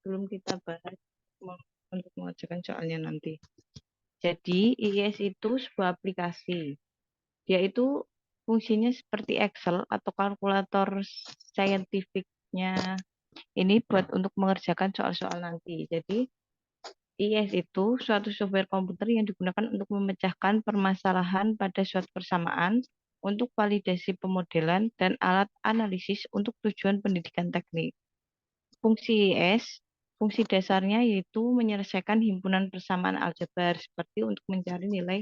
belum kita bahas untuk mengerjakan soalnya nanti. Jadi IIS itu sebuah aplikasi. Dia itu fungsinya seperti Excel atau kalkulator saintifiknya ini buat untuk mengerjakan soal-soal nanti. Jadi IIS itu suatu software komputer yang digunakan untuk memecahkan permasalahan pada suatu persamaan untuk validasi pemodelan dan alat analisis untuk tujuan pendidikan teknik. Fungsi IIS, fungsi dasarnya yaitu menyelesaikan himpunan persamaan aljabar seperti untuk mencari nilai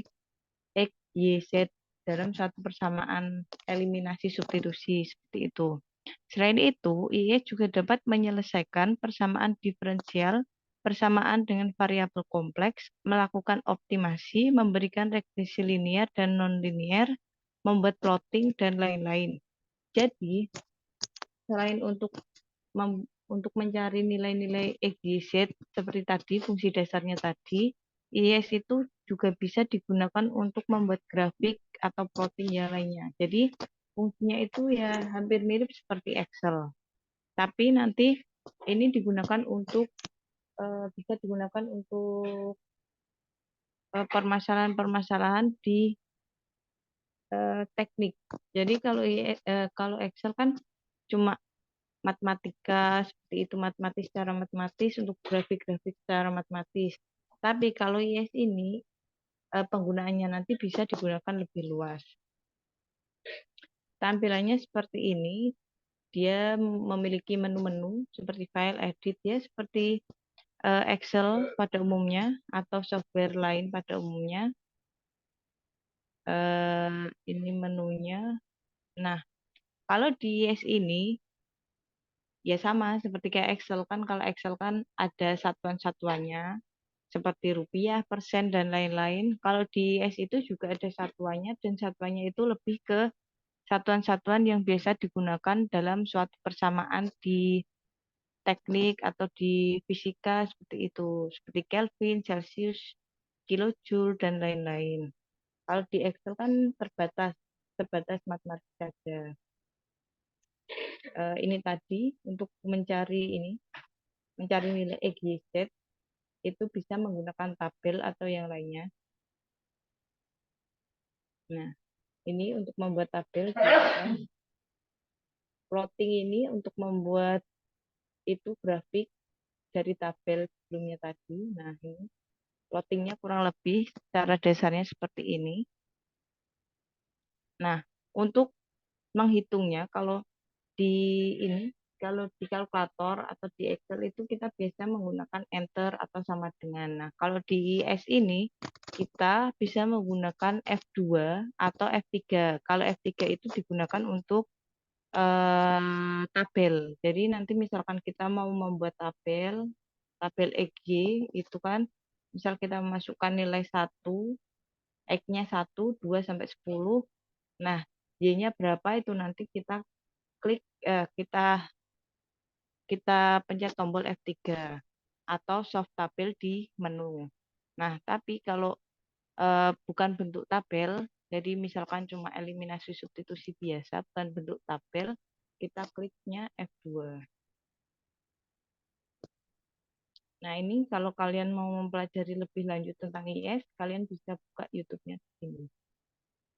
X, Y, Z dalam satu persamaan eliminasi substitusi seperti itu. Selain itu, IIS juga dapat menyelesaikan persamaan diferensial, persamaan dengan variabel kompleks, melakukan optimasi, memberikan regresi linear dan non-linear, membuat plotting, dan lain-lain. Jadi, selain untuk mencari nilai-nilai X, Y, Z seperti tadi, fungsi dasarnya tadi, IIS itu juga bisa digunakan untuk membuat grafik atau plotting yang lainnya. Jadi fungsinya itu ya hampir mirip seperti Excel. Tapi nanti ini digunakan untuk bisa digunakan untuk permasalahan-permasalahan di teknik. Jadi kalau Excel kan cuma matematika seperti itu matematis secara matematis untuk grafik-grafik secara matematis. Tapi kalau IS ini penggunaannya nanti bisa digunakan lebih luas. Tampilannya seperti ini, dia memiliki menu-menu seperti file edit ya seperti Excel pada umumnya atau software lain pada umumnya. Ini menunya. Nah, kalau di IS ini ya sama seperti kayak Excel kan kalau Excel kan ada satuan-satuannya seperti rupiah, persen, dan lain-lain. Kalau di IS itu juga ada satuannya dan satuannya itu lebih ke satuan-satuan yang biasa digunakan dalam suatu persamaan di teknik atau di fisika seperti itu, seperti Kelvin, Celsius, kilojoule, dan lain-lain. Kalau di Excel kan terbatas, terbatas matematik saja. Ini tadi untuk mencari nilai X, Y, Z itu bisa menggunakan tabel atau yang lainnya. Nah, ini untuk membuat tabel. Plotting ini untuk membuat itu grafik dari tabel sebelumnya tadi. Nah, ini plottingnya kurang lebih secara dasarnya seperti ini. Nah, untuk menghitungnya di ini kalau di kalkulator atau di Excel itu kita biasa menggunakan enter atau sama dengan. Nah, kalau di IS ini kita bisa menggunakan F2 atau F3. Kalau F3 itu digunakan untuk tabel. Jadi nanti misalkan kita mau membuat tabel XY itu kan misal kita memasukkan nilai 1, X-nya 1, 2 sampai 10. Nah, Y-nya berapa itu nanti kita klik kita kita pencet tombol F3 atau soft tabel di menu. Nah, tapi kalau bukan bentuk tabel, jadi misalkan cuma eliminasi substitusi biasa, bukan bentuk tabel, kita kliknya F2. Nah, ini kalau kalian mau mempelajari lebih lanjut tentang IS, kalian bisa buka YouTube-nya di sini.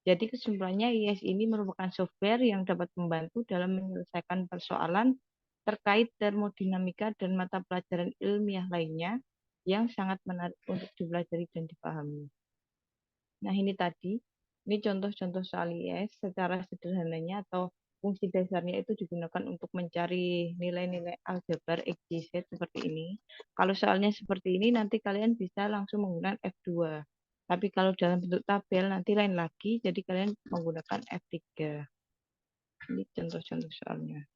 Jadi kesimpulannya IS ini merupakan software yang dapat membantu dalam menyelesaikan persoalan terkait termodinamika dan mata pelajaran ilmiah lainnya yang sangat menarik untuk dipelajari dan dipahami. Nah, ini contoh-contoh soal IS secara sederhananya atau fungsi dasarnya itu digunakan untuk mencari nilai-nilai aljabar X, Y, Z seperti ini. Kalau soalnya seperti ini, nanti kalian bisa langsung menggunakan F2. Tapi kalau dalam bentuk tabel, nanti lain lagi, jadi kalian menggunakan F3. Ini contoh-contoh soalnya.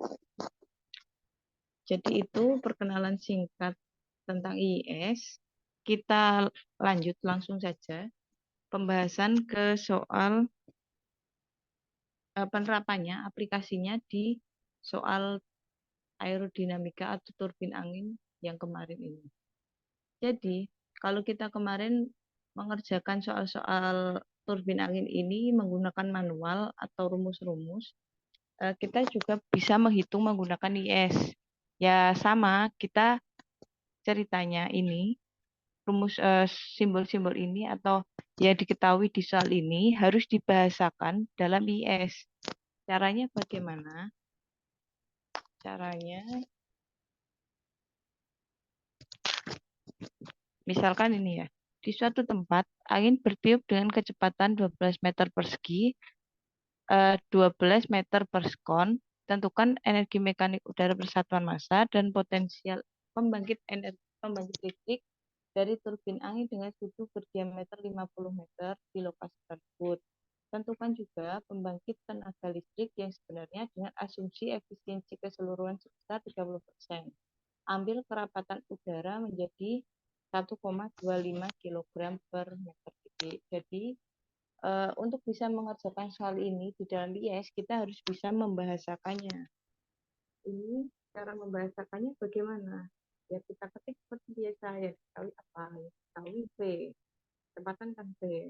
Jadi itu perkenalan singkat tentang IIS. Kita lanjut langsung saja pembahasan ke soal penerapannya, aplikasinya di soal aerodinamika atau turbin angin yang kemarin ini. Jadi, kalau kita kemarin mengerjakan soal-soal turbin angin ini menggunakan manual atau rumus-rumus, kita juga bisa menghitung menggunakan IS. Ya sama, kita ceritanya ini, rumus simbol-simbol ini atau yang diketahui di soal ini harus dibahasakan dalam IS. Caranya bagaimana? Caranya, misalkan ini ya, di suatu tempat angin bertiup dengan kecepatan 12 meter persegi, 12 meter per sekon. Tentukan energi mekanik udara persatuan massa dan potensial pembangkit listrik dari turbin angin dengan sudut berdiameter 50 meter di lokasi tersebut. Tentukan juga pembangkit tenaga listrik yang sebenarnya dengan asumsi efisiensi keseluruhan sebesar 30%. Ambil kerapatan udara menjadi 1,25 kg per meter kubik. Jadi untuk bisa mengerjakan soal ini di dalam IS, kita harus bisa membahasakannya. Ini cara membahasakannya bagaimana? Ya kita ketik seperti biasa ya, diketahui apa? Ya, diketahui V, kecepatan kan V,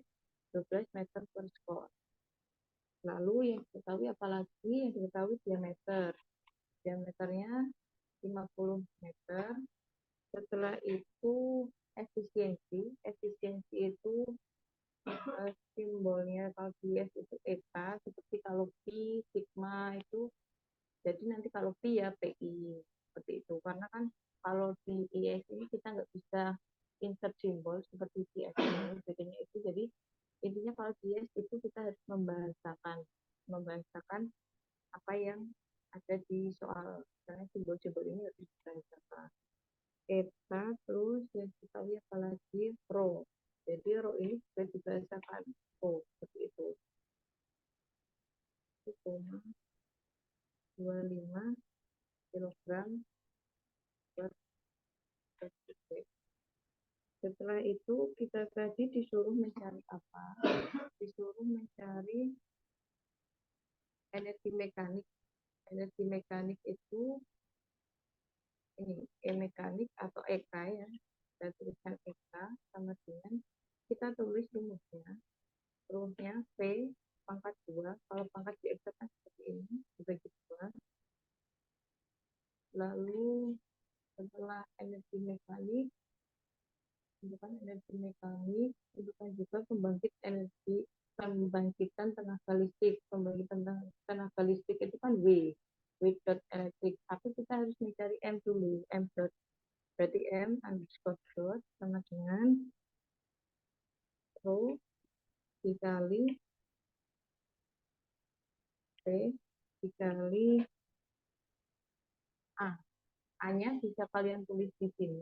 12 meter per sekon. Lalu yang diketahui apalagi? Yang diketahui diameter. Diameternya 50 meter. Setelah itu efisiensi. Efisiensi itu simbolnya kalau bias itu eta, seperti kalau pi, sigma itu. Jadi nanti kalau pi ya PI seperti itu. Karena kan kalau di IS ini kita nggak bisa insert simbol seperti di SML bedanya itu. Jadi intinya kalau di IS itu kita harus membahasakan apa yang ada di soal, karena simbol-simbol ini harus dibahasakan. Eta terus yang kita lihat apalagi rho. Jadi rho ini juga dibahasakan rho seperti itu. 1,25 kilogram per detik. Setelah itu kita tadi disuruh mencari apa? Disuruh mencari energi mekanik. Energi mekanik itu ini mekanik atau EK ya. Kita tuliskan EK sama dengan kita tulis rumusnya. Rumusnya V pangkat 2. Kalau pangkat diakseskan seperti ini dibagi 2. Lalu setelah energi mekanik, tentukan energi mekanik, tentukan juga pembangkitan tenaga listrik. Pembangkitan tenaga listrik itu kan W dot elektrik. Tapi kita harus mencari M dulu, M dot. Berarti M underscore dot sama dengan rho dikali P dikali A. A-nya bisa kalian tulis di sini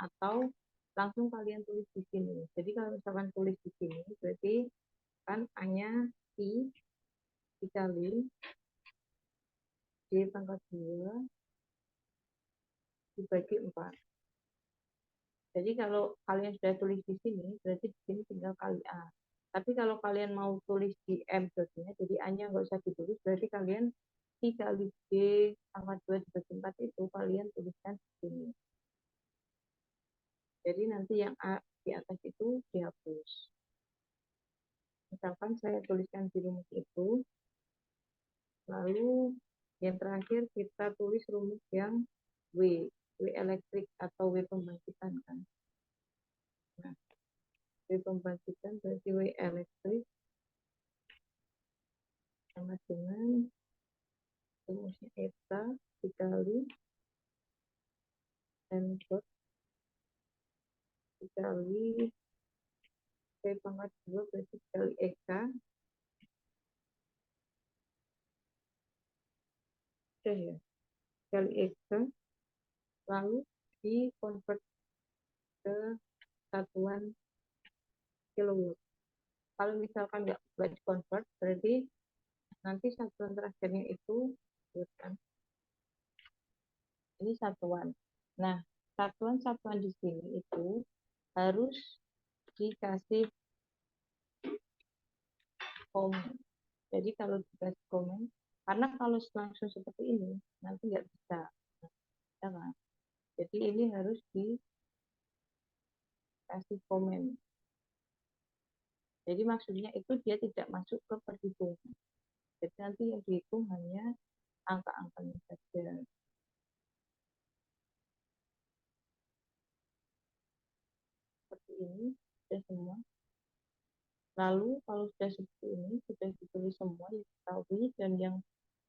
atau langsung kalian tulis di sini. Jadi kalau misalkan tulis di sini berarti kan A-nya I dikali D pangkat 2 dibagi 4. Jadi kalau kalian sudah tulis di sini, berarti di sini tinggal kali A. Tapi kalau kalian mau tulis di M dotnya, jadi A-nya nggak usah ditulis, berarti kalian I kali D pangkat 2 dibagi 4 itu kalian tuliskan di sini. Jadi nanti yang A di atas itu dihapus. Misalkan saya tuliskan di rumus itu, lalu yang terakhir kita tulis rumus yang W elektrik atau W pembangkitan kan. Nah, W pembangkitan berarti W elektrik sama dengan rumusnya eta dikali M dot dikali W pangkat 2 berarti dikali Eka. Ya, dikali Eka. Lalu di convert ke satuan kilowatt. Kalau misalkan nggak di convert, berarti nanti satuan terakhirnya itu bukan ini satuan. Nah, satuan-satuan di sini itu harus dikasih komen. Jadi kalau dikasih komen, karena kalau langsung seperti ini nanti nggak bisa, ya kan? Jadi ini harus dikasih komen. Jadi maksudnya itu dia tidak masuk ke perhitungan. Jadi nanti yang dihitung hanya angka-angkanya saja. ini sudah semua. Lalu kalau sudah seperti ini, sudah ditulis semua yang diketahui dan yang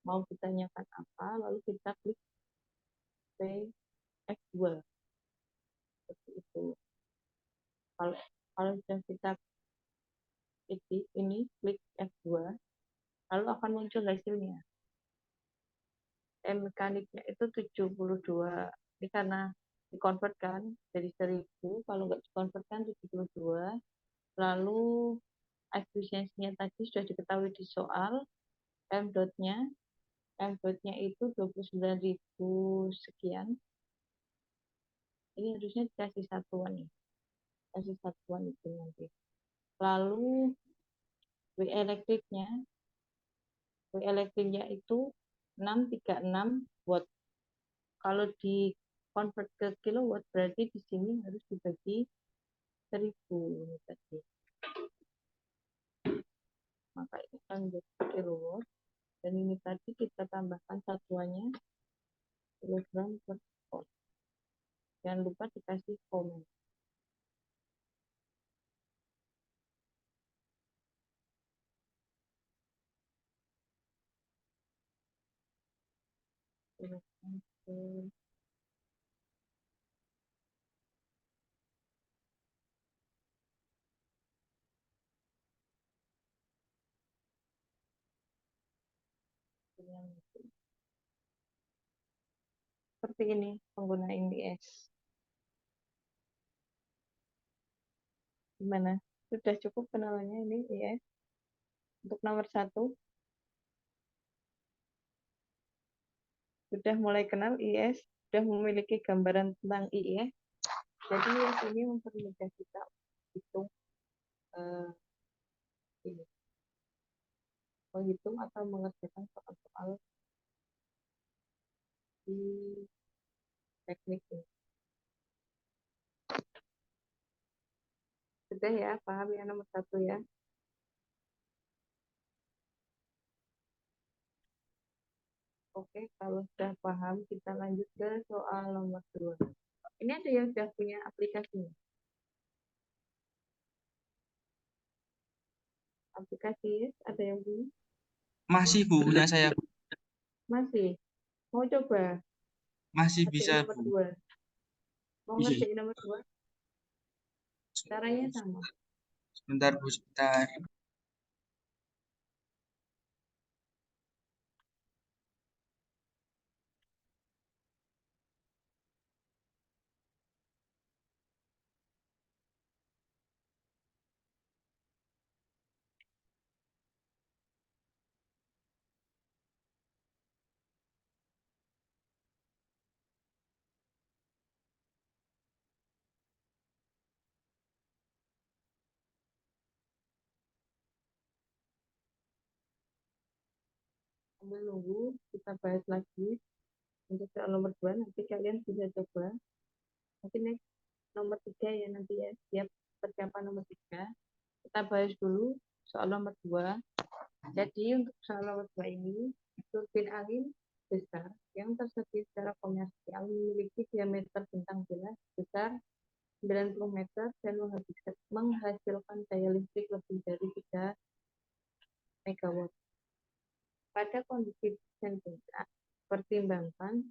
mau ditanyakan apa, lalu kita klik F2 seperti itu. Kalau kalau sudah kita klik ini, klik F2, lalu akan muncul hasilnya. Mekaniknya itu 72. Ini karena dikonvertkan dari 1000, kalau nggak dikonvertkan 72. Lalu efisiensinya tadi sudah diketahui di soal, M dotnya itu 29.000 sekian. Ini harusnya dikasih satuan nih, kasih satuan itu nanti. Lalu W elektriknya itu 636 watt. Kalau di convert ke kilowatt berarti di sini harus dibagi 1000 ini tadi. Maka itu akan menjadi kilowatt. Dan ini tadi kita tambahkan satuannya kilogram per watt. Jangan lupa dikasih komen. Seperti ini pengguna INDS. Gimana? Sudah cukup kenalannya ini IS? Untuk nomor 1, sudah mulai kenal IS? Sudah memiliki gambaran tentang IS? Jadi IS ini mempermudah kita hitung ini, menghitung atau mengerjakan soal-soal di teknik ini. Sudah ya, paham ya nomor 1 ya? Oke, kalau sudah paham, kita lanjut ke soal nomor 2. Ini ada yang sudah punya aplikasinya? Aplikasi ada yang punya? Masih Bu, punya saya. Masih? Mau coba? Masih Ngerjain bisa nomor Bu. 2? Mau Iya. ngerjain nomor 2? Caranya sama. Sebentar Bu, sebentar. Sambil nunggu, kita bahas lagi. Untuk soal nomor 2, nanti kalian bisa coba. Nanti next nomor 3 ya, nanti ya. Siap persiapan nomor 3. Kita bahas dulu soal nomor 2. Jadi untuk soal nomor 2 ini, turbin angin besar yang tersedia secara komersial memiliki diameter bentang bilas besar 90 meter dan menghasilkan daya listrik lebih dari 3 megawatt. Pada kondisi sentra, pertimbangkan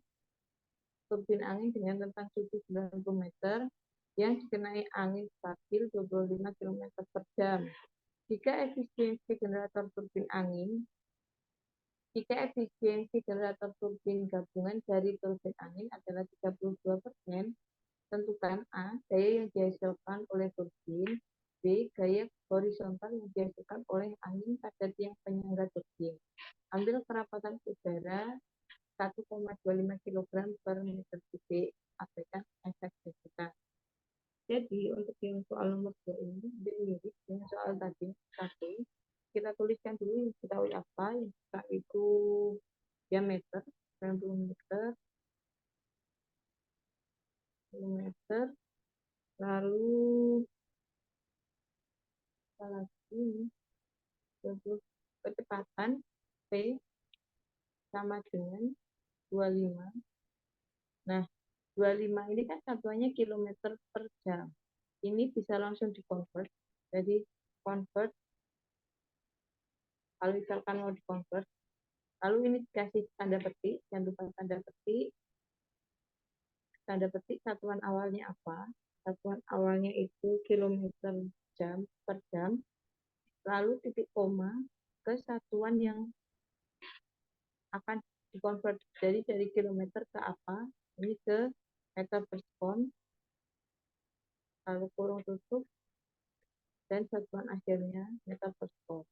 turbin angin dengan rentang suhu 90 meter yang dikenai angin stabil 25 km per jam. Jika efisiensi generator turbin gabungan dari turbin angin adalah 32%, tentukan A, gaya yang dihasilkan oleh turbin, B, gaya horizontal yang dihasilkan oleh angin pada tiang penyangga turbin. Ambil kerapatan udara 1,25 kg per meter kubik, abaikan efek desikal. Jadi untuk yang soal nomor 2 ini mirip dengan soal tadi. Tapi kita tuliskan dulu yang diketahui apa. Yang kita itu diameter 90 meter, lalu apa lagi, kecepatan P sama dengan 25. Nah, 25 ini kan satuannya kilometer per jam. ini bisa langsung di-convert. Jadi convert, kalau misalkan mau di-convert, lalu ini dikasih tanda petik, jangan lupa tanda petik satuan awalnya apa. Satuan awalnya itu kilometer jam per jam, lalu titik koma ke satuan yang akan dikonvert. Jadi dari kilometer ke apa, ini ke meter per sekon, lalu kurung tutup, dan satuan akhirnya meter per sekon.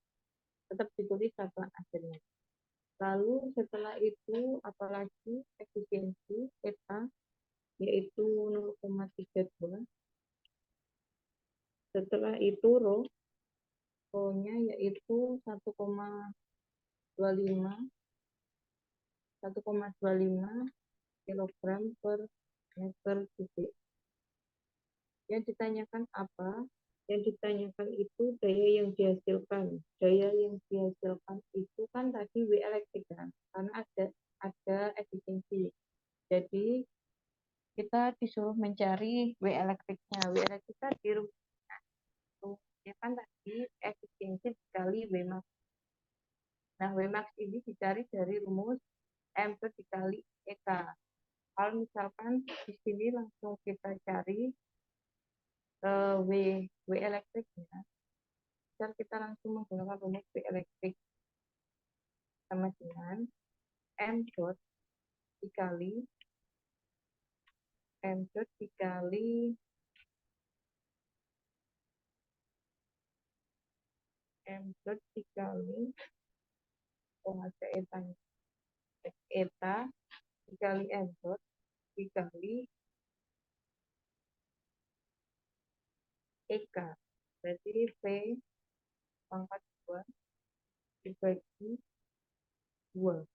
Tetap ditulis satuan akhirnya. Lalu setelah itu apalagi efisiensi eta yaitu 0,32. Setelah itu rho-nya yaitu 1,25 kilogram per meter kubik. Yang ditanyakan apa? Yang ditanyakan itu daya yang dihasilkan. Daya yang dihasilkan itu kan tadi W elektrik kan, karena ada efisiensi. Jadi kita disuruh mencari W elektriknya. W elektrik tadi rumusnya kan tadi efisiensi dikali W max. Nah, W max ini dicari dari rumus M dikali EK. Kalau misalkan di sini langsung kita cari W elektriknya, kita langsung menggunakan rumus W elektrik sama dengan M dot dikali M dot dikali M dot dikali ada eta dikali M dot dikali EK. Berarti V pangkat 2 dibagi 2.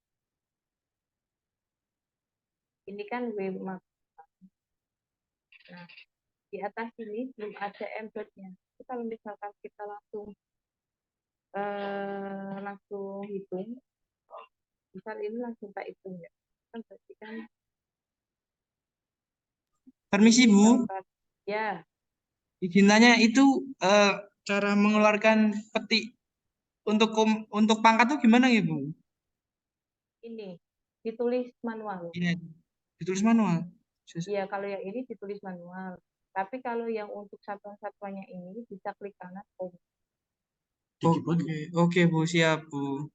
Ini kan W max. Nah, di atas ini belum ada M dot-nya. Kalau misalkan kita langsung hitung, misal ini langsung tak hitung ya. Kan berarti kan Permisi ini Bu, dapat ya izin tanya itu cara mengeluarkan petik untuk pangkat tuh gimana ya Bu? ini ditulis manual. Iya, ditulis manual. Iya, kalau yang ini ditulis manual. Tapi kalau yang untuk satuan-satuannya ini bisa klik kanan. Oh, Oke, oke Bu, siap Bu.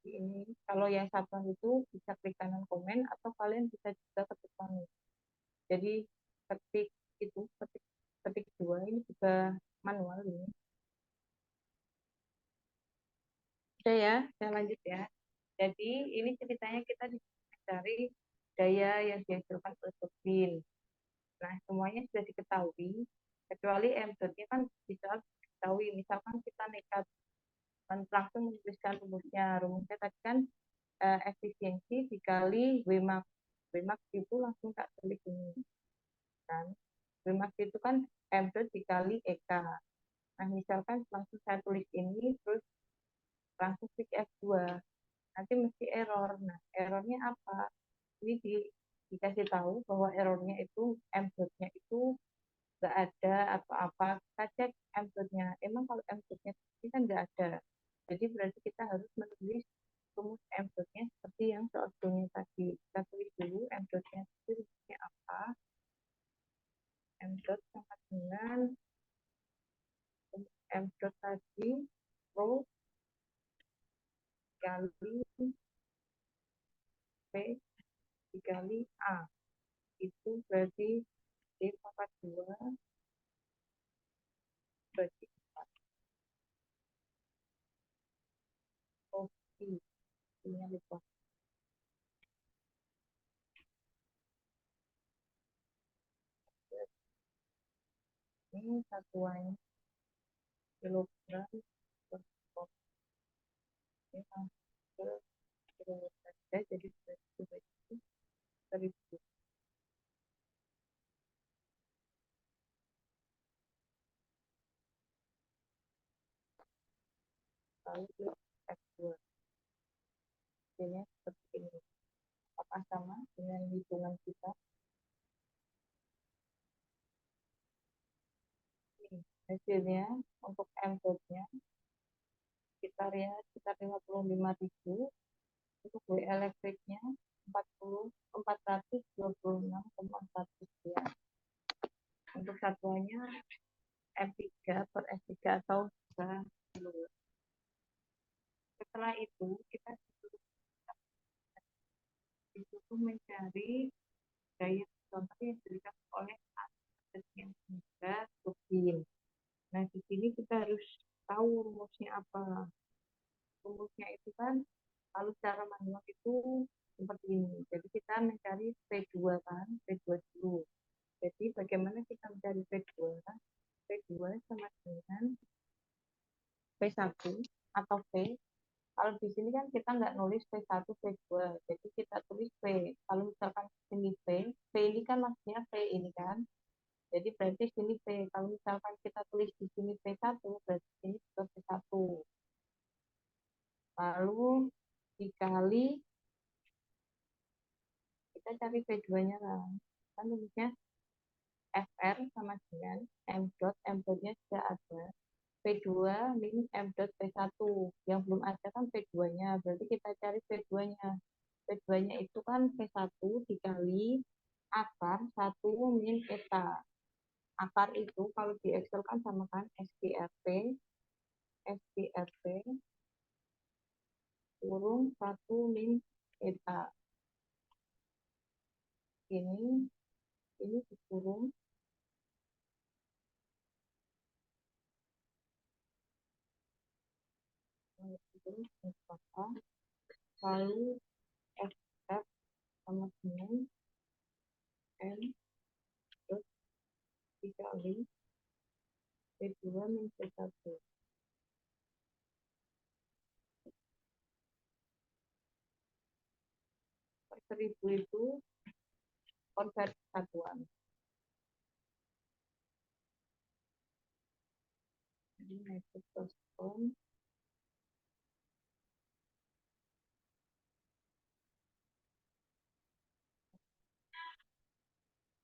jadi ini kalau yang satuan itu bisa klik kanan komen atau kalian bisa juga ketik kanan. Jadi ketik itu ketik 2 ini juga manual ini. Oke ya, saya lanjut ya. Jadi ini ceritanya kita dicari daya yang dihasilkan oleh turbin. Nah, semuanya sudah diketahui, kecuali M dot-nya kan bisa diketahui. Misalkan kita nekat langsung menuliskan rumusnya. Rumusnya tadi kan efisiensi dikali W max. W max itu langsung tak tulis ini. Kan? W max itu kan M dot dikali EK. Nah, misalkan langsung saya tulis ini, terus langsung klik F2. Nanti mesti error. Nah, errornya apa? Ini dikasih tahu bahwa errornya itu M dot-nya itu nggak ada atau apa. Kita cek M dot-nya. Emang kalau M dot-nya ini kan nggak ada. Jadi berarti kita harus menulis rumus M dot-nya seperti yang soal sebelumnya tadi. Kita tulis dulu M dot-nya itu rumusnya apa. M dot sama dengan M dot tadi rho dikali P dikali A. Itu berarti D pangkat 2 bagi 4. Oke, ini lupa. Ini satuan kilogram per pot. Ini ke kilometer saja, jadi berarti 1000. Lalu F2. Hasilnya seperti ini. Apakah sama dengan hitungan kita? Hasilnya untuk M dotnya sekitar 55.000, untuk W elektriknya 426,1 sekian. Untuk satuannya M3 per S3 atau kilo. Setelah itu kita disuruh mencari gaya contoh yang diberikan oleh aset yang juga turbin. Nah, di sini kita harus tahu rumusnya apa. Rumusnya itu kan kalau secara manual itu seperti ini. Jadi kita mencari P2 kan, P2 dulu. Jadi bagaimana kita mencari P2? P2 sama dengan P1 atau P. Kalau di sini kan kita nggak nulis P1, P2. Jadi kita tulis P. Kalau misalkan sini P ini kan maksudnya P ini kan. Jadi berarti sini P. Kalau misalkan kita tulis di sini P1, berarti sini juga P1. Lalu dikali, kita cari P2-nya lah. Kan tulisnya FR sama dengan M dot, M dotnya sudah ada. P2 min M dot P1. Yang belum ada kan P2-nya. Berarti kita cari P2-nya. P2-nya itu kan P1 dikali akar 1 min eta. Akar itu kalau di Excel kan sama kan SPRT kurung 1 min eta. Ini dikurung lalu FF sama dengan M dot dikali P2 min P1. Per 1000 itu konversi satuan. Jadi metric per ton.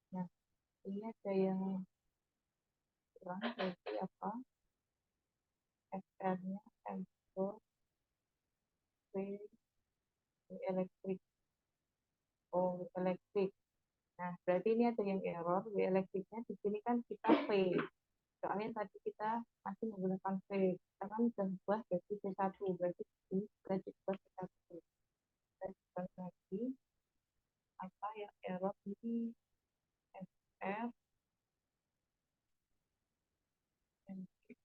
Nah, ini ada yang kurang, berarti apa? FR-nya M dot P elektrik. Oh, elektrik. Nah, berarti ini ada yang error. W elektriknya di sini kan kita P. Soalnya tadi kita masih menggunakan P. Kita kan sudah buat jadi P1. Berarti ini juga dibuat P1. Kita coba lagi apa yang error ini FR elektrik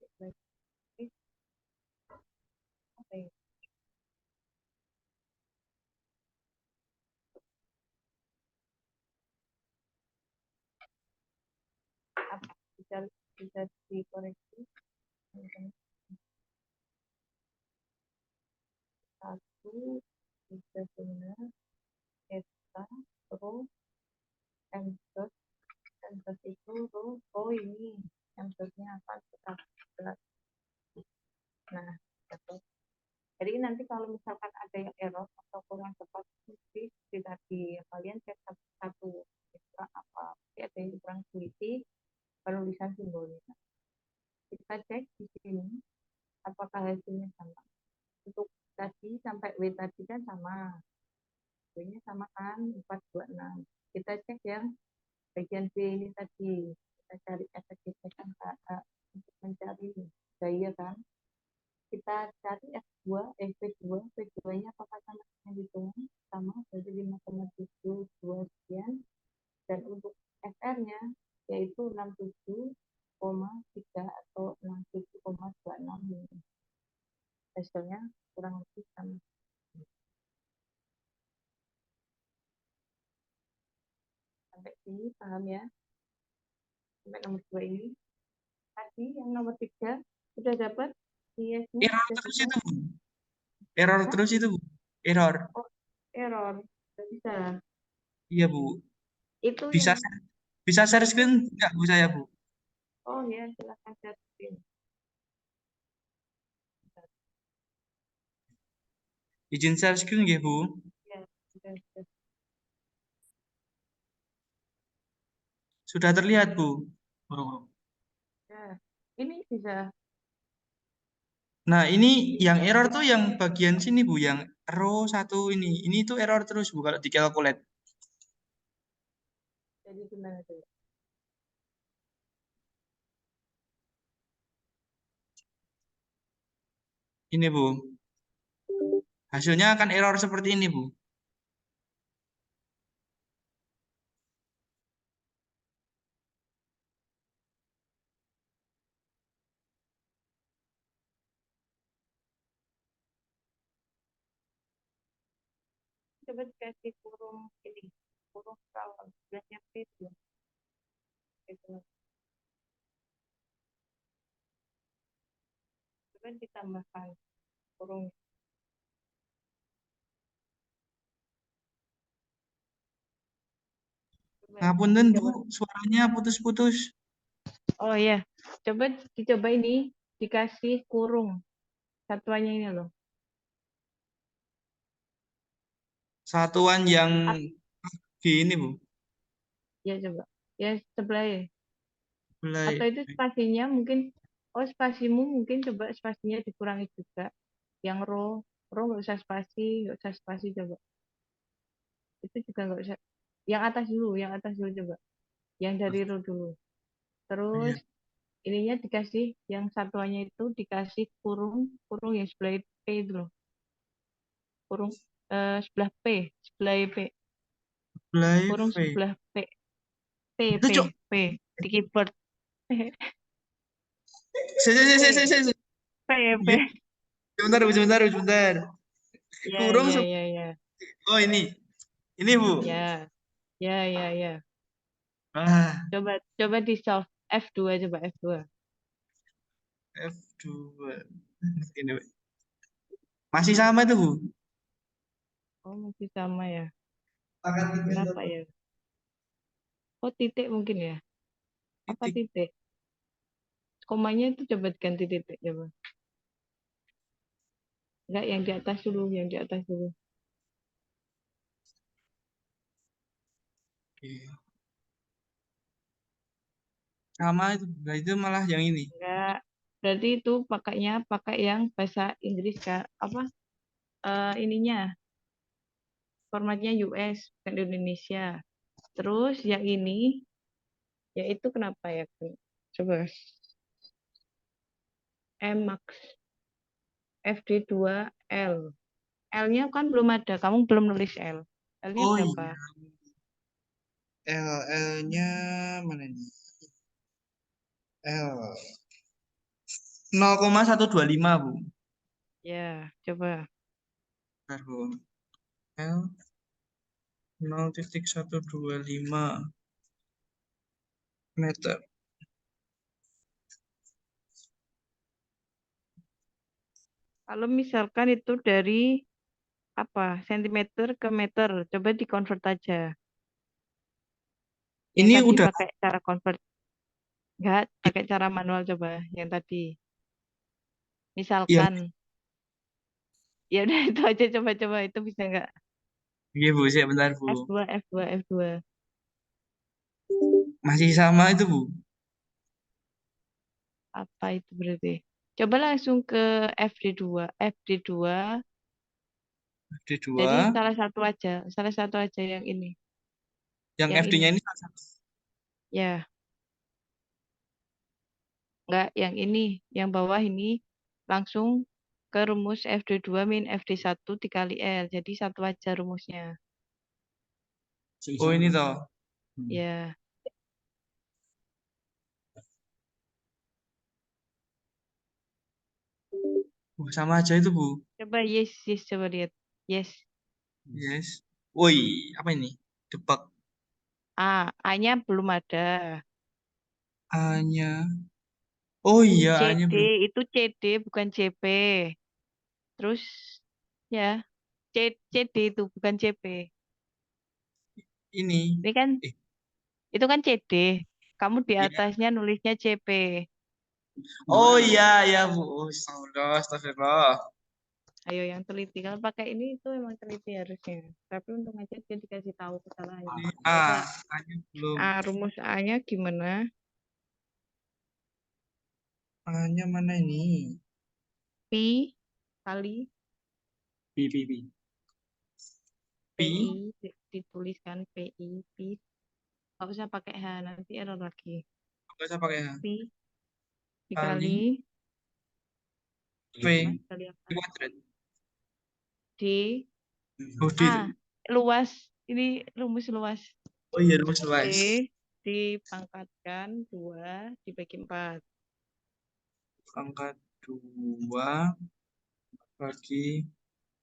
apa ya? Apa bisa dikoreksi? Satu bisa benar eta terus M dot, M dot itu terus ini M dotnya akan tetap berat. Nah, gitu. Jadi nanti kalau misalkan ada yang error atau kurang tepat, mesti tidak di kalian cek satu-satu kurang apa. Jadi ada yang kurang teliti penulisan simbolnya. Kita cek di sini apakah hasilnya sama. Untuk tadi sampai W tadi kan sama. W-nya sama kan 426. Kita cek yang bagian B ini tadi. Kita cari efektivitas angka untuk mencari daya kan. Kita cari F2, P2, P2-nya apakah sama dengan hitungan? Sama, jadi 5,72 sekian. Dan untuk FR-nya yaitu 67,3 atau 67,26. Hasilnya kurang lebih sama. Sampai sini paham ya? Sampai nomor 2 ini. Tadi yang nomor 3 sudah dapat IS-nya? Error Sudah terus dapat? itu, Bu. Error Hah? terus itu, Bu. Error. Oh, error. Tidak bisa. Iya, Bu. Itu Bisa yang bisa share itu. screen nggak, Bu, saya, Bu? Oh ya, silahkan share screen. Izin share screen nggih, Bu. Ya, sudah. Sudah terlihat, Bu. Oh. Ya. Ini bisa. Nah, ini yang error tuh yang bagian sini, Bu, yang row satu ini. Ini tuh error terus, Bu, kalau di calculate. Jadi gimana tuh? Ini, Bu. Hasilnya akan error seperti ini, Bu. Coba dikasih kurung ini, kurung kalau sebenarnya itu. Gitu. Coba ditambahkan kurung. Coba Ngapunten, Bu, dicoba. suaranya putus-putus. Oh ya, coba dicoba ini dikasih kurung satuannya ini loh. Satuan yang gini, Bu. Ya coba. Ya sebelah ya. Atau Mulai. itu spasinya mungkin, oh spasimu mungkin coba spasinya dikurangi juga. Yang row nggak usah spasi coba. Itu juga nggak usah. Yang atas dulu coba. Yang dari row dulu. Terus Iya. ininya dikasih, yang satuannya itu dikasih kurung, kurung yang sebelah P itu loh. Kurung sebelah P, sebelah P. Mulai Kurung V. sebelah P, P, Itu, P, Cok. P. Di keyboard. P, Se. P, Iya, P. sebentar, Bu, sebentar, Bu, sebentar. Ya, Kurung ya, ya, ya. oh, ini. Ini, Bu. Ya, ya, ya, ya. Ah, Coba coba di solve F2 coba F2. F2. Ini, Bu. Masih sama itu, Bu. Oh, masih sama ya. Akan Kenapa ya? Oh, titik mungkin ya. Apa titik. titik? Komanya itu coba ganti titik coba. Enggak, yang di atas dulu, yang di atas dulu. Oke. Sama itu. Nah, itu malah yang ini. Enggak. Berarti itu pakainya pakai yang bahasa Inggris Kak. Apa? Ininya formatnya US bukan Indonesia. Terus yang ini yaitu kenapa ya? Coba Max FD2 L. L-nya kan belum ada. Kamu belum nulis L. L-nya Oh berapa? iya. L-nya mana ini? L 0,125, Bu. Ya, coba. Bentar, Bu. L 0,125 meter. Kalau misalkan itu dari apa? Sentimeter ke meter, coba di-convert aja. Yang Ini tadi udah pakai cara convert, enggak pakai cara manual coba yang tadi. yang Misalkan, ya udah itu aja coba-coba itu bisa enggak? iya, Bu, sih bentar, Bu. F2, F2, F2. Masih sama itu, Bu. Apa itu berarti? Coba langsung ke FD2. FD2, jadi D2. salah satu aja yang ini. Yang Yang FD-nya ini. ini salah satu. Ya, enggak yang ini, yang bawah ini langsung ke rumus FD2 min FD1 dikali L. Jadi satu aja rumusnya. Oh, ini toh. Ya, Oh, sama aja itu, Bu. coba yes, yes, coba lihat. Yes. Yes. Woi, apa ini? Depak A-nya belum ada. A-nya. Oh iya, A-nya CD belum. itu CD bukan CP. Terus ya, CD itu bukan CP. Ini. Ini kan Eh, itu kan CD. Kamu di iya. atasnya nulisnya CP. Oh iya, ya, Bu. Oh, astagfirullah, astagfirullah. Ayo yang teliti. Kalau pakai ini itu emang teliti harusnya. Tapi untung aja dia dikasih tahu kesalahannya. Ini Coba A, A-nya belum. rumus A-nya gimana? A-nya mana ini? Pi kali Pi. PI, Pi. dituliskan PI, pi. Nggak usah pakai H, nanti error lagi. Nggak usah pakai H. Pi Kali dikali apa? V. Kali apa? Kuadrat. D. Oh, Ah, luas. Ini rumus luas. oh iya, rumus D luas. dipangkatkan 2 dibagi 4. Pangkat 2 bagi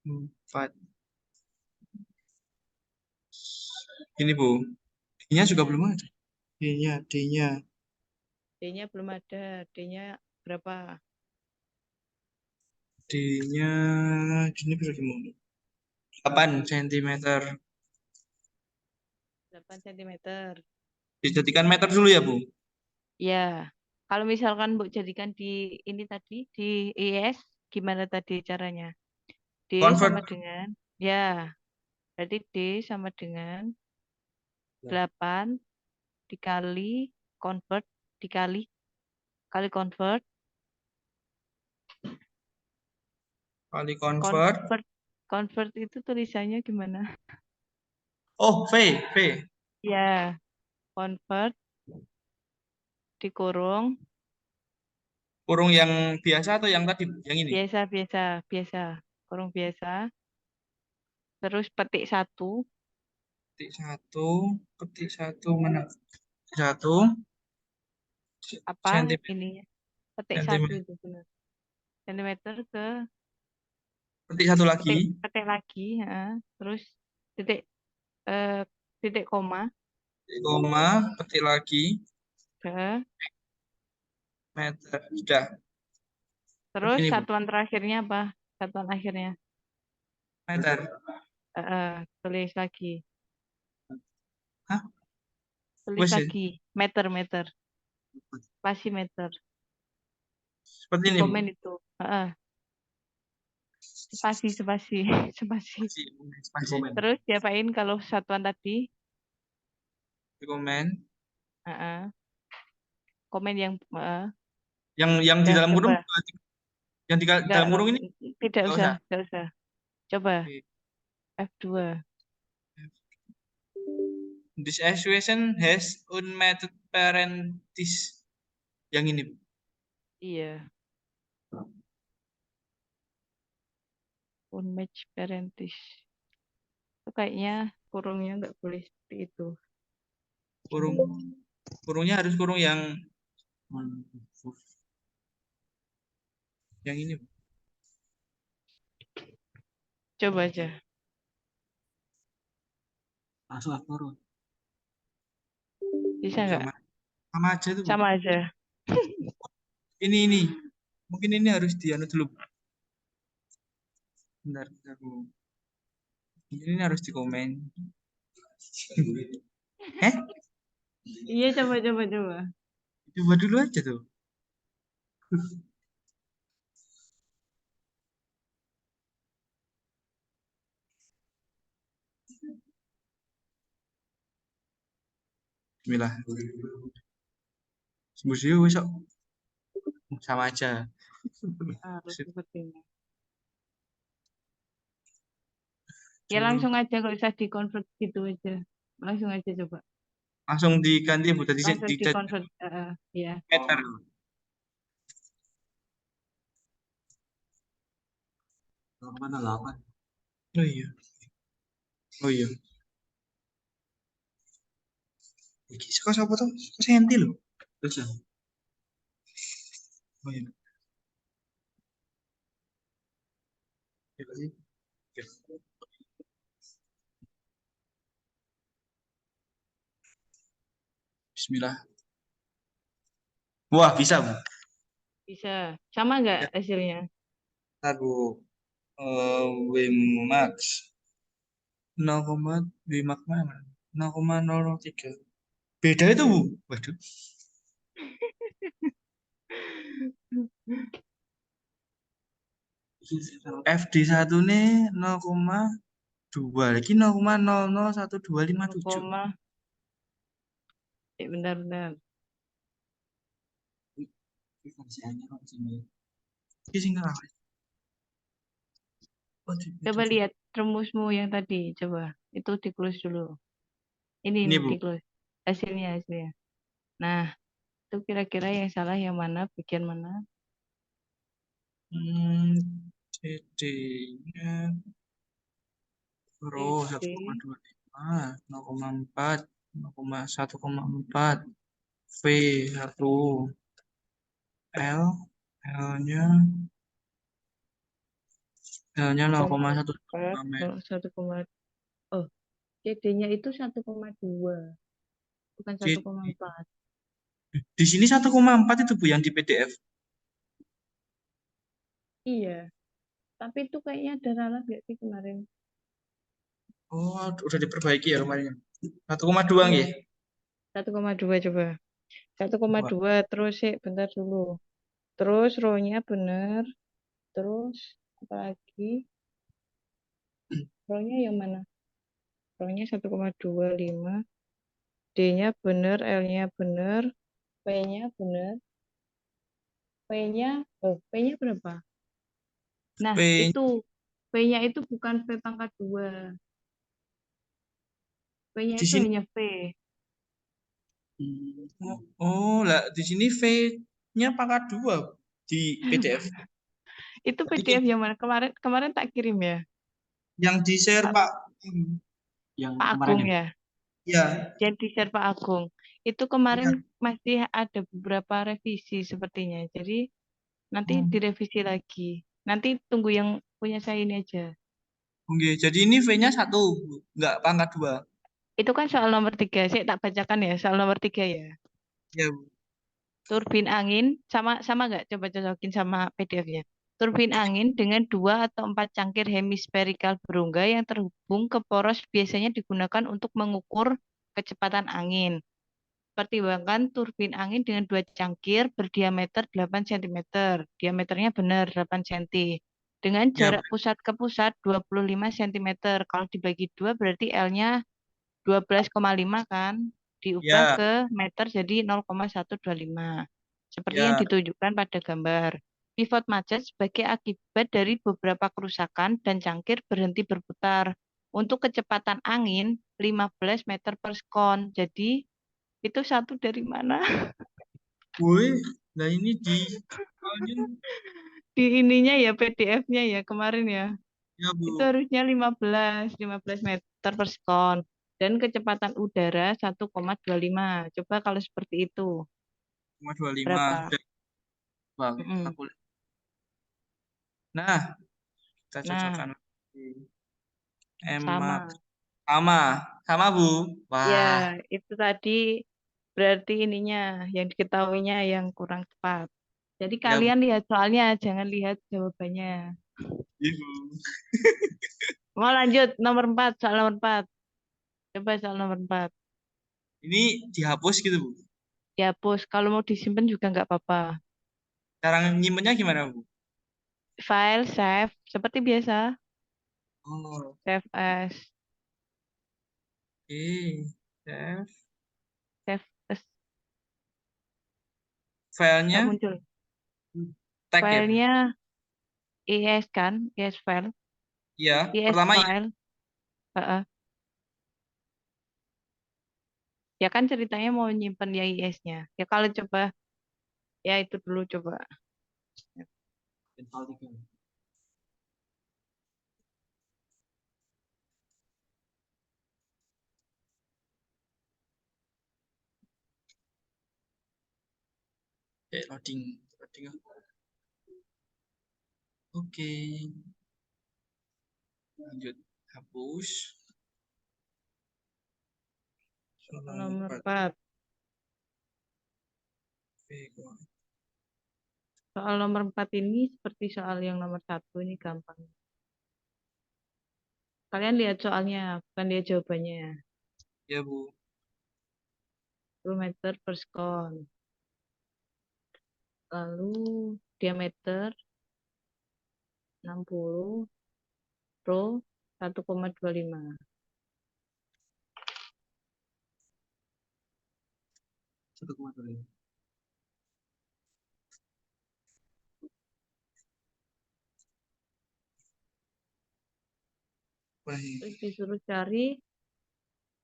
4. Ini, Bu. D-nya juga belum ada. D-nya. D-nya belum ada. D-nya berapa? D-nya, ini bisa gimana? 8 cm. 8 cm. Dijadikan meter dulu ya, Bu? Ya, kalau misalkan Bu jadikan di ini tadi, di IS, gimana tadi caranya? D sama Convert. dengan, ya, berarti D sama dengan 8 dikali convert, dikali, kali convert, Kali convert. convert, convert itu tulisannya gimana? Oh, V. Ya, convert dikurung, Kurung yang biasa atau yang tadi? Yang ini? biasa, biasa, biasa, kurung biasa, terus petik 1, Petik satu mana? Satu apa sentimeter. ininya? Petik 1 Sentimeter. itu benar. Sentimeter ke Petik satu lagi. petik petik lagi, ya. Terus titik eh, titik koma Petik koma. Petik lagi. ke, Meter. Sudah. terus Begini, Bu. satuan terakhirnya apa? Satuan akhirnya. Meter. Tulis lagi, Hah? tulis Wes ya? lagi, meter, meter, spasi meter. Seperti Di ini, Bu. komen itu. Spasi, spasi, spasi. Spasi. Spasi. Terus diapain kalau satuan tadi? Di komen. Heeh. Komen yang Yang di udah dalam kurung, coba. yang di dalam Enggak, kurung ini tidak nggak usah, usah. enggak usah. Coba Oke. F2. This equation has unmatched parentheses. Yang ini, Bu. Iya, unmatched parenthesis. Itu kayaknya kurungnya nggak boleh seperti itu. Kurung. Kurungnya harus kurung yang ini, Bu. Coba aja. Langsung aku turun. Bisa nggak? Sama sama aja tuh, Bu. Sama aja. Ini. Mungkin ini harus dianu dulu. Bentar, Bu. Ini harus dikomen. Eh? Iya, coba, coba, coba. Coba dulu aja tuh. Bismillah. Sembuh besok sama aja. Harus Sip. seperti ini. Ya Coba. langsung aja, nggak usah di-convert gitu aja. Langsung aja coba. Langsung diganti, Bu. Tadi Langsung di di-convert. Ya. meter. Mana 8? Oh iya. Oh iya. Iki suka siapa tuh? Suka senti loh. Terus ya. Oh iya. Iya sih. Oke. Bismillah. Wah, bisa, Bu. Bisa. Sama nggak Ya, hasilnya? ntar, Bu. Wmax 0, Wmax mana? 0,003. Beda itu, Bu. Waduh. FD1 nih 0,2. Lagi 0,001257. 0, bentar-bentar. Iki sing ngarah. Oh, Coba lihat rumusmu yang tadi, coba. Itu di close dulu. Ini ini di Bu. close. Hasilnya. Nah, itu kira-kira yang salah yang mana, bagian mana? Hmm, CD-nya Pro CD 1,25, 0,4, 1,4. V 1, L, L-nya L-nya 0,4, 0,125 meter. 1, oh, CD-nya itu 1,2, bukan Jadi 1,4. di sini 1,4 itu Bu yang di PDF. Iya, tapi itu kayaknya ada ralat nggak sih kemarin? Oh, udah diperbaiki ya kemarin. 1,2 Iya, nggih. 1,2 coba. 1,2 terus sih bentar dulu. Terus row-nya bener. Terus apa lagi? Row-nya yang mana? Row-nya 1,25. D-nya bener, L-nya bener, P-nya bener. P-nya, P-nya berapa? Nah, P itu P-nya itu bukan P pangkat 2. P-nya di itu sini. hanya P. Oh, oh, lah di sini V-nya pangkat 2 di PDF. Itu Berarti PDF yang mana? Kemarin kemarin tak kirim ya, yang di share Pak yang Pak kemarin Agung ya. ya. Ya. Yang di share Pak Agung. Itu kemarin masih ada beberapa revisi sepertinya. Jadi nanti Hmm. direvisi lagi. Nanti tunggu yang punya saya ini aja. Oke, jadi ini V-nya 1, nggak pangkat 2. Itu kan soal nomor 3. Saya tak bacakan ya, soal nomor 3 ya. Ya, Bu. Turbin angin sama sama nggak? Coba cocokin sama PDF-nya. Turbin angin dengan 2 atau 4 cangkir hemispherical berongga yang terhubung ke poros biasanya digunakan untuk mengukur kecepatan angin. Pertimbangkan turbin angin dengan 2 cangkir berdiameter 8 cm. Diameternya benar 8 cm. Dengan Ya, Bu. jarak pusat ke pusat 25 cm. Kalau dibagi 2 berarti L-nya 12,5 kan, diubah Ya, ke meter jadi 0,125. Seperti yang ya. ditunjukkan pada gambar. Pivot macet sebagai akibat dari beberapa kerusakan dan cangkir berhenti berputar. Untuk kecepatan angin 15 meter per sekon. Jadi itu satu dari mana? Woi, nah ini di soalnya Di ininya ya PDF-nya ya kemarin ya. ya Itu Bu, harusnya 15 meter per sekon. Dan kecepatan udara 1,25. Coba kalau seperti itu. 0,25. Berapa? Udah, Bang. Mm-mm. Aku. Nah, kita Nah, cocokkan lagi. Emak sama. sama, sama Bu. Ya, Wah, itu tadi berarti ininya yang diketahuinya yang kurang tepat. Jadi ya Bu. kalian lihat soalnya, jangan lihat jawabannya. Iya, Bu. Mau lanjut nomor 4, soal nomor 4. Coba soal nomor 4. Ini dihapus gitu Bu. Dihapus. Kalau mau disimpan juga nggak apa-apa. Cara nyimpennya gimana Bu? File, save, seperti biasa. Oh, Save as, oke. Save. save as. Nggak Filenya muncul. tag ya Bu. Filenya ES kan, ES file, Iya, ES pertama ya. file. Heeh. Ya kan ceritanya mau nyimpen ya IS-nya. Ya kalau coba, ya itu dulu coba. File 3. Oke, loading. Loading. Oke, lanjut. Hapus. Soal Nomor nomor 4. 4. Oke, Soal nomor 4 ini seperti soal yang nomor 1 ini gampang. Kalian lihat soalnya, bukan lihat jawabannya. ya Bu. 10 meter per sekon. Lalu diameter 60, rho 1,25. 1,25. Terus disuruh cari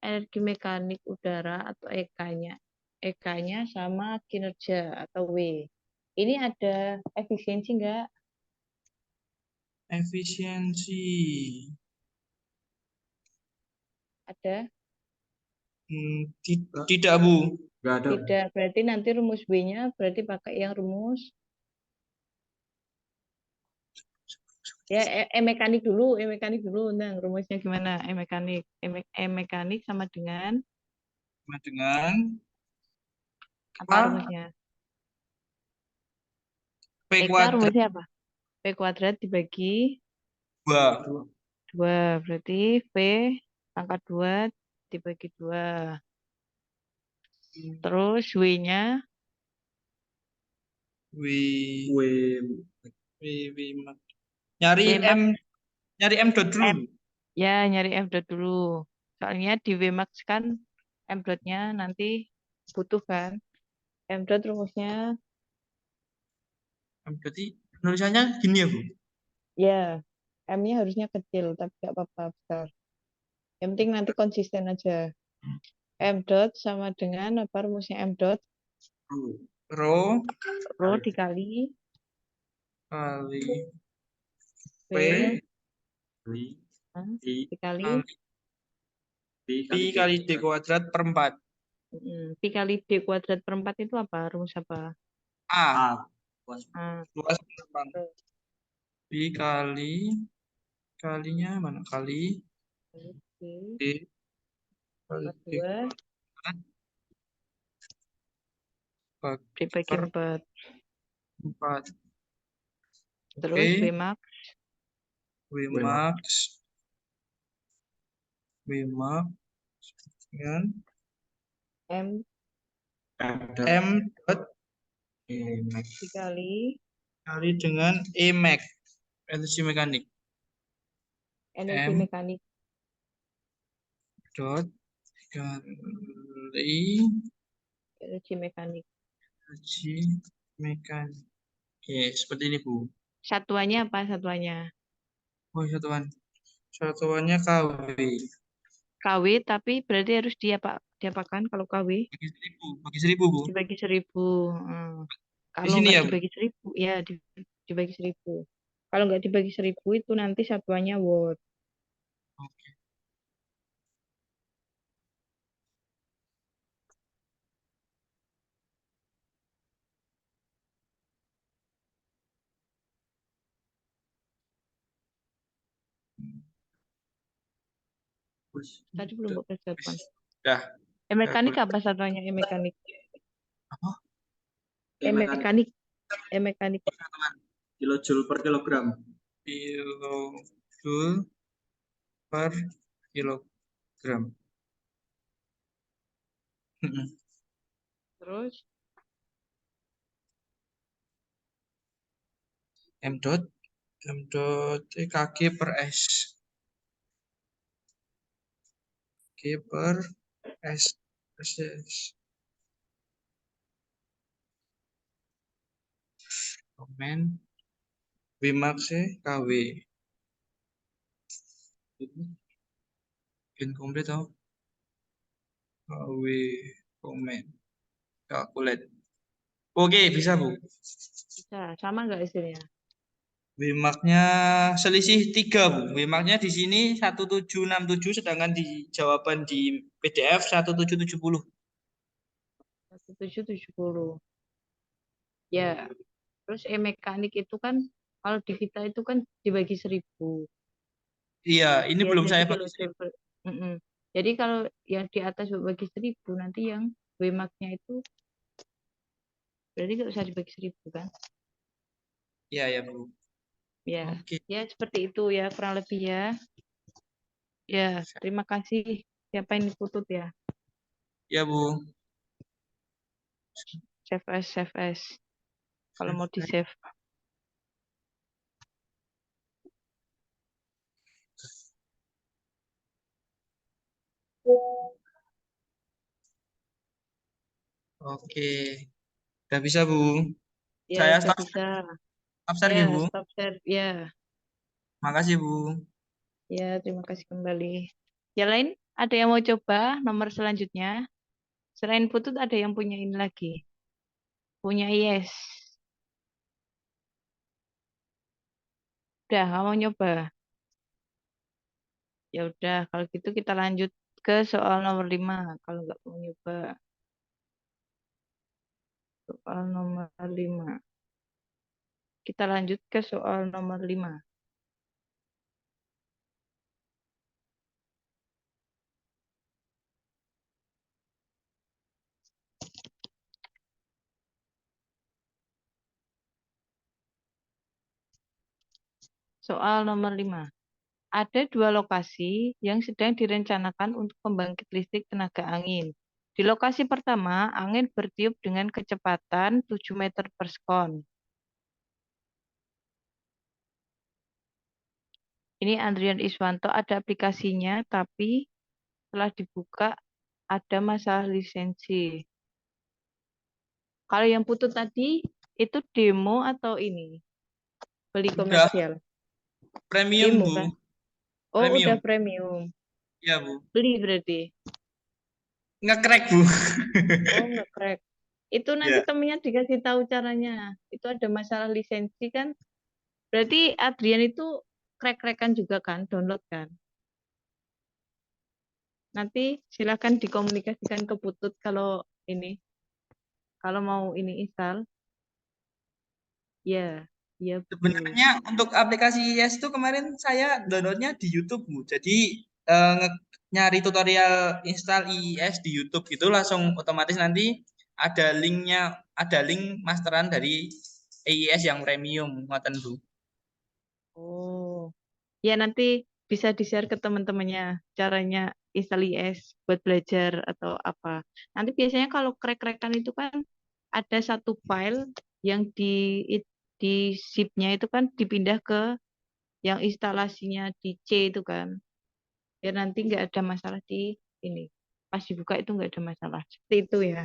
energi mekanik udara atau EK-nya. EK-nya sama kinerja atau W. Ini ada efisiensi enggak? Efisiensi. Ada? Tidak, Bu. Nggak ada. Tidak. Berarti nanti rumus W-nya berarti pakai yang rumus ya mekanik dulu, mekanik dulu. Nah, rumusnya gimana? Mekanik. Mekanik sama dengan Sama dengan apa A rumusnya? P EK kuadrat rumusnya apa? P kuadrat dibagi 2. 2. Berarti V pangkat 2 dibagi 2. Terus W-nya W, W W, nyari W max M dot dulu. M. Ya, nyari M dot dulu. Soalnya di W max kan M dotnya nanti butuh kan. M dot rumusnya Berarti penulisannya gini ya, Bu? ya M-nya harusnya kecil tapi nggak apa-apa besar. Yang penting nanti konsisten aja. M dot sama dengan apa rumusnya M dot? Rho Rho dikali kali P V I dikali kali P Pi kali D kuadrat per 4. Pi kali D kuadrat per 4 itu apa? Rumus apa? A. A. Ah, Luas penumpang. Pi kalinya mana? Kali P D kali per D 2 kuadrat dibagi per 4. 4. Terus Oke. W max W max. W max dengan M M dot dikali kali dengan E max. Energi mekanik. energi M mekanik dot kali energi mekanik. energi mekanik. Oke, seperti ini, Bu. Satuannya apa satuannya? Oh, satuannya KW. KW tapi berarti harus diapakan kalau KW Bagi 1000, Bu. dibagi 1000. Di Kalau sini nggak ya, Bu. dibagi 1000 ya dibagi 1000. Kalau nggak dibagi 1000 itu nanti satuannya watt. Oke. Tadi belum buat persiapan. Dah, Mekanik apa satuannya? Mekanik. apa? Mekanik. Mekanik. Kilojoule per kilogram. Kilojoule per kilogram. Terus M dot Kg per S. K per S. S. Komen. Wmax KW. Bikin komplit tau. KW. Komen. Kalkulat. Oke, bisa, Bu. bisa sama nggak hasilnya? Wmax-nya selisih 3, Bu. Wmax-nya di sini 1767, sedangkan di jawaban di PDF 1770. 1770. Ya, terus mekanik itu kan kalau di kita itu kan dibagi 1000. Iya, ini Ya, belum jadi saya bagi. kilojoule per. Jadi kalau yang di atas bagi 1000 nanti yang Wmax-nya itu berarti nggak usah dibagi 1000 kan? Iya, ya, Bu. Ya, Oke. ya seperti itu ya kurang lebih ya. Ya, terima kasih. Siapa ini putut ya? Ya, Bu. Save as. Kalau mau di save. Oke. Udah bisa, Bu. Ya, Saya sudah bisa. stop share Ya, ya, Bu. stop share. Ya. Makasih, Bu. Ya, terima kasih kembali. Yang lain, ada yang mau coba nomor selanjutnya? Selain Putut, ada yang punya ini lagi. Punya yes. Udah, nggak mau nyoba. Ya udah, kalau gitu kita lanjut ke soal nomor 5. Kalau nggak mau nyoba, soal nomor 5. Kita lanjut ke soal nomor 5. Soal nomor 5. Ada dua lokasi yang sedang direncanakan untuk pembangkit listrik tenaga angin. Di lokasi pertama, angin bertiup dengan kecepatan 7 meter per sekon. Ini Andrian Iswanto, ada aplikasinya, tapi setelah dibuka ada masalah lisensi. Kalau yang putus tadi, itu demo atau ini? Beli Udah komersial? premium, Demo Bu. kan? Oh, udah Premium. premium. Ya, Bu. Beli berarti. Ngekrek, Bu. Oh, nge-crack. Itu nanti Ya. temennya dikasih tahu caranya. Itu ada masalah lisensi kan? Berarti Adrian itu crack-crackan juga kan? Download kan? Nanti silakan dikomunikasikan ke Putut kalau ini, kalau mau ini install. Ya, ya betul. Sebenarnya untuk aplikasi Yes itu kemarin saya downloadnya di YouTube, Bu. Jadi nyari tutorial install IIS di YouTube gitu langsung otomatis nanti ada link masteran dari IIS yang premium, ngoten, Bu. Oh, ya nanti bisa di-share ke teman-temannya caranya install IS buat belajar atau apa. Nanti biasanya kalau crack-crackan itu kan ada satu file yang di zip-nya itu kan dipindah ke yang instalasinya di C itu kan. Ya nanti nggak ada masalah di ini. Pas dibuka itu nggak ada masalah. Seperti itu ya.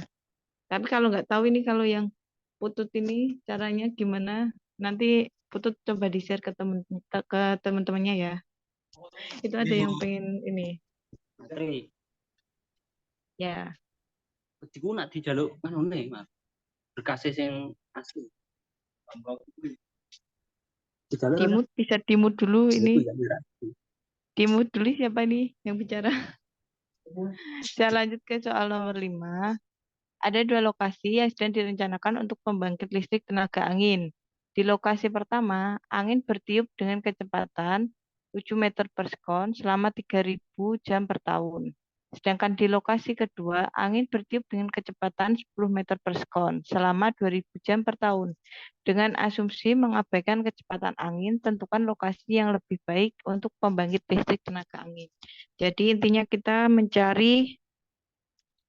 Tapi kalau nggak tahu ini kalau yang Putut ini caranya gimana, nanti Putut coba di-share ke teman-temannya ya. Itu ada Ibu, yang pengen ini. Tri, Ya, iku nak dijaluk manune, Mas. Berkase sing asli. Dijaluk ora? dimut bisa dimut dulu Iku ini. ya ora. Dimut dulu siapa nih yang bicara? Saya lanjut ke soal nomor 5. Ada dua lokasi yang sedang direncanakan untuk pembangkit listrik tenaga angin. Di lokasi pertama, angin bertiup dengan kecepatan 7 meter per sekon selama 3.000 jam per tahun. Sedangkan di lokasi kedua, angin bertiup dengan kecepatan 10 meter per sekon selama 2.000 jam per tahun. Dengan asumsi mengabaikan kecepatan angin, tentukan lokasi yang lebih baik untuk pembangkit listrik tenaga angin. Jadi intinya kita mencari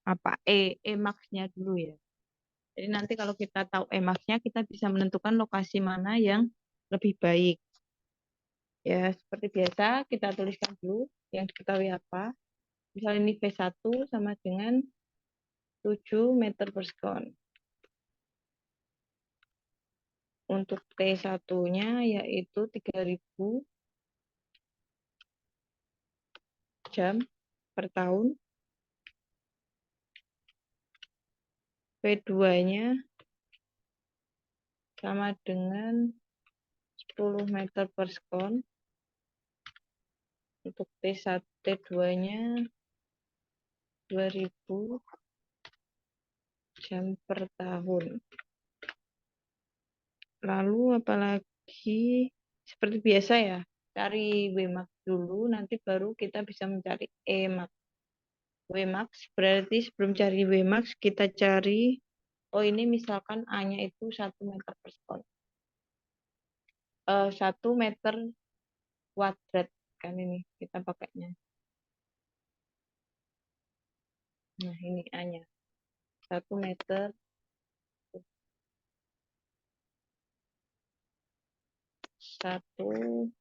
apa Max-nya dulu ya. Jadi nanti kalau kita tahu Emax-nya, kita bisa menentukan lokasi mana yang lebih baik. Ya, seperti biasa, kita tuliskan dulu yang diketahui apa. Misalnya ini V1 sama dengan 7 meter per sekon. Untuk T1-nya yaitu 3.000 jam per tahun. V2-nya sama dengan 10 meter per sekon. Untuk T1, T2-nya 2.000 jam per tahun. Lalu apalagi seperti biasa ya, cari Wmax dulu, nanti baru kita bisa mencari Emax. Wmax berarti sebelum cari Wmax kita cari, oh ini misalkan A-nya itu 1 meter per sekon. 1 meter kuadrat kan ini kita pakainya. Nah ini A-nya 1 meter 1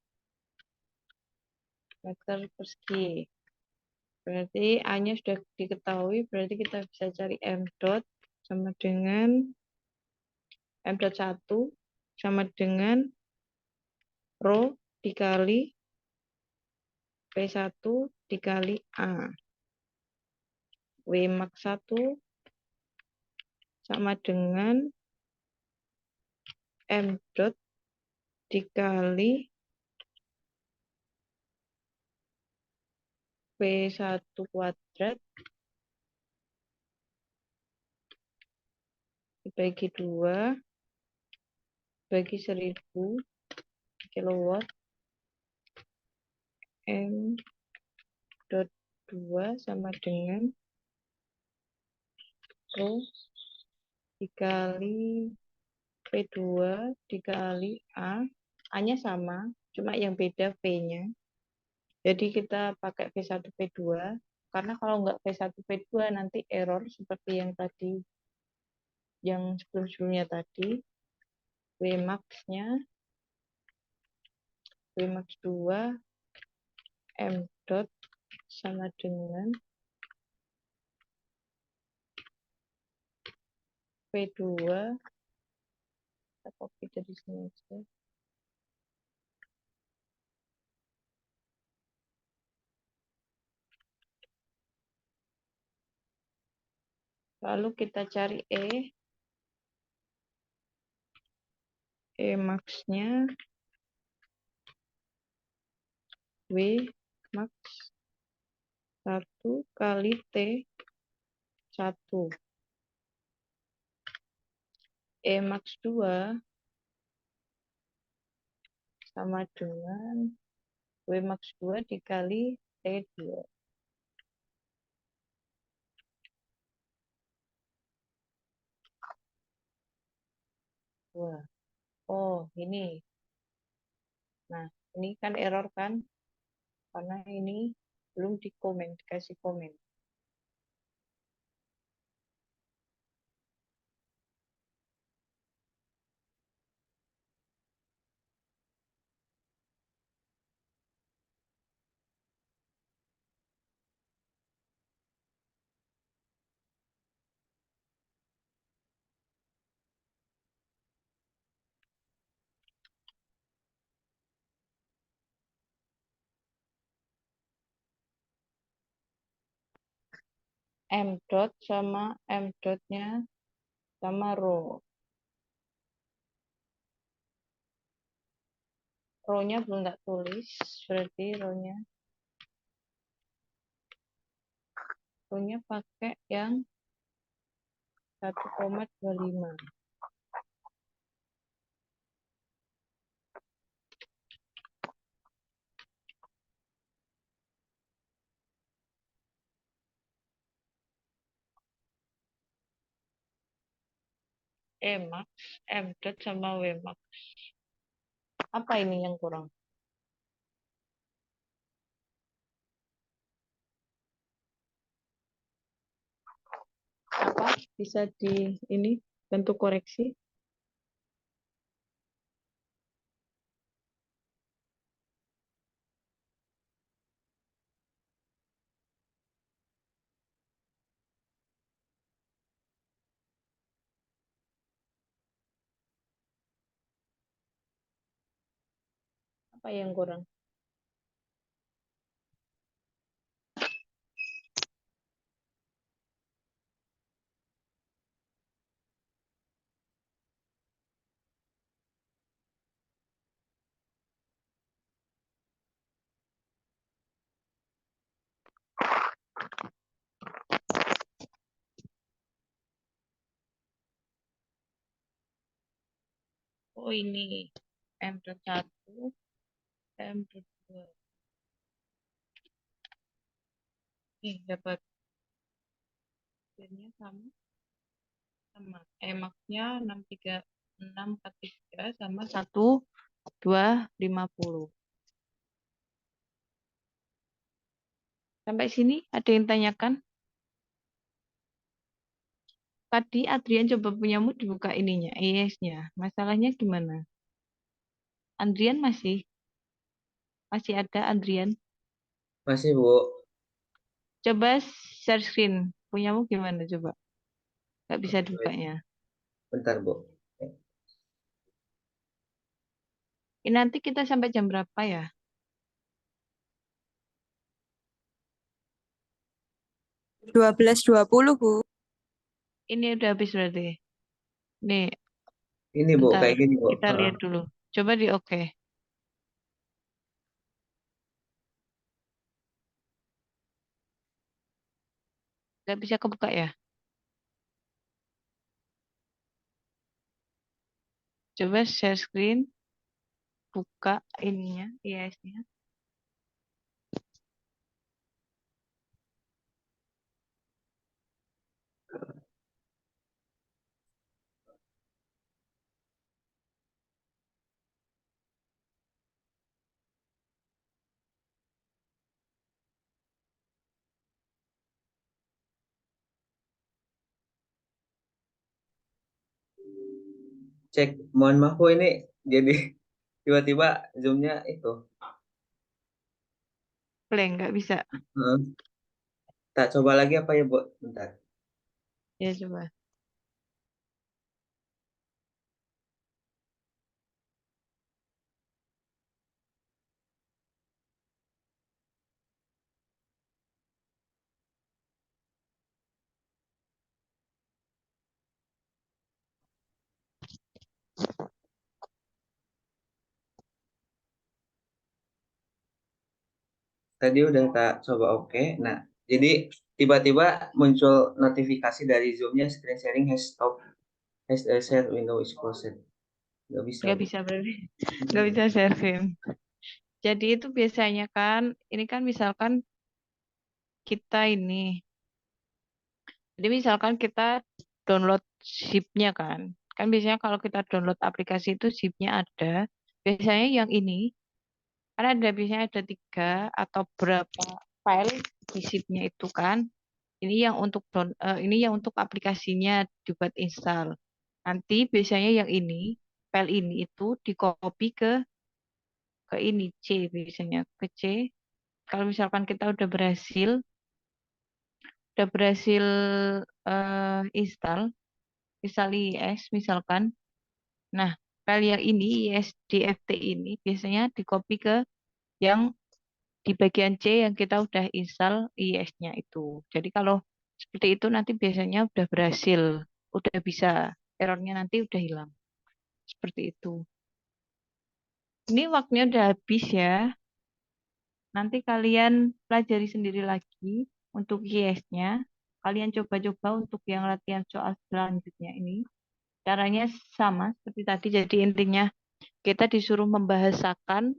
meter persegi. Berarti A-nya sudah diketahui, berarti kita bisa cari M dot sama dengan M dot 1 sama dengan rho dikali P1 dikali A. W max 1 sama dengan M dot dikali P1 kuadrat dibagi 2 bagi 1000 kilowatt M dot 2 sama dengan Rho dikali P2 dikali A. A-nya sama, cuma yang beda V-nya. Jadi kita pakai V1 P2, karena kalau nggak V1 P2 nanti error seperti yang tadi, yang sebelum-sebelumnya tadi. W max-nya W max 2 M dot sama dengan P2, kita copy dari sini aja. Lalu kita cari E max-nya W max 1 kali T1. E max 2 sama dengan W max 2 dikali T2. Wah. Oh, ini. Nah, ini kan error kan? Karena ini belum dikomen, dikasih komen. M dot sama M dotnya sama rho. Rho-nya belum tak tulis, berarti rho-nya pakai yang 1,25. E max, M dot sama W max. Apa ini yang kurang? Apa bisa di ini bentuk koreksi? Apa yang kurang? Oh ini M dot 1, M dot 2. Nih dapat hasilnya sama. E max-nya 643 sama 1250. Sampai sini ada yang tanyakan? Tadi Adrian coba punyamu dibuka ininya, ES-nya. Masalahnya gimana? Adrian masih ada Adrian? Masih, Bu. Coba share screen. Punyamu gimana coba? Nggak bisa Oke, dibukanya. bentar, Bu. Ini nanti kita sampai jam berapa ya? 12.20, Bu. Ini udah habis berarti. Nih, Ini Bu, bentar. kayak gini Bu. Kita lihat dulu. Coba di oke. Nggak bisa kebuka ya? Coba share screen. Buka ininya, IAS-nya. Cek, mohon maaf Bu, ini jadi tiba-tiba Zoom-nya itu. Blank, nggak bisa. Heeh. Tak coba lagi apa ya Bu? Bentar. Ya, coba. Tadi udah tak coba oke. Nah, jadi tiba-tiba muncul notifikasi dari Zoom-nya screen sharing has stop, has share window is closed. Nggak bisa Nggak Bu. bisa berarti. Nggak bisa share screen. Jadi itu biasanya kan, ini kan misalkan kita ini. Jadi misalkan kita download zip-nya kan. Kan biasanya kalau kita download aplikasi itu zip-nya ada. Biasanya yang ini, kan ada biasanya ada 3 atau berapa file di zip-nya itu kan. Ini yang untuk aplikasinya dibuat install. Nanti biasanya yang ini, file ini itu di copy ke ini C biasanya ke C. Kalau misalkan kita udah berhasil install IIS misalkan. Nah, file yang ini ISDFT ini biasanya di copy ke yang di bagian C yang kita udah install IIS-nya itu. Jadi kalau seperti itu nanti biasanya udah berhasil, udah bisa, errornya nanti udah hilang. Seperti itu. Ini waktunya udah habis ya. Nanti kalian pelajari sendiri lagi untuk IIS-nya. Kalian coba-coba untuk yang latihan soal selanjutnya ini. Caranya sama seperti tadi. Jadi intinya kita disuruh membahasakan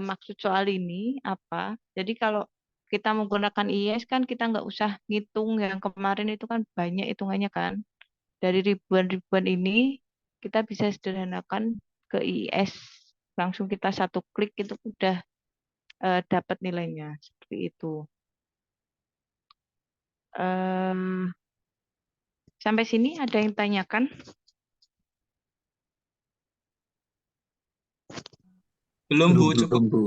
maksud soal ini apa. Jadi kalau kita menggunakan IIS kan kita nggak usah ngitung yang kemarin itu kan banyak hitungannya kan. Dari ribuan-ribuan ini kita bisa sederhanakan ke IIS. Langsung kita satu klik itu udah dapat nilainya. Seperti itu. Em, sampai sini ada yang tanyakan? Belum Bu, Belum, cukup. Bu.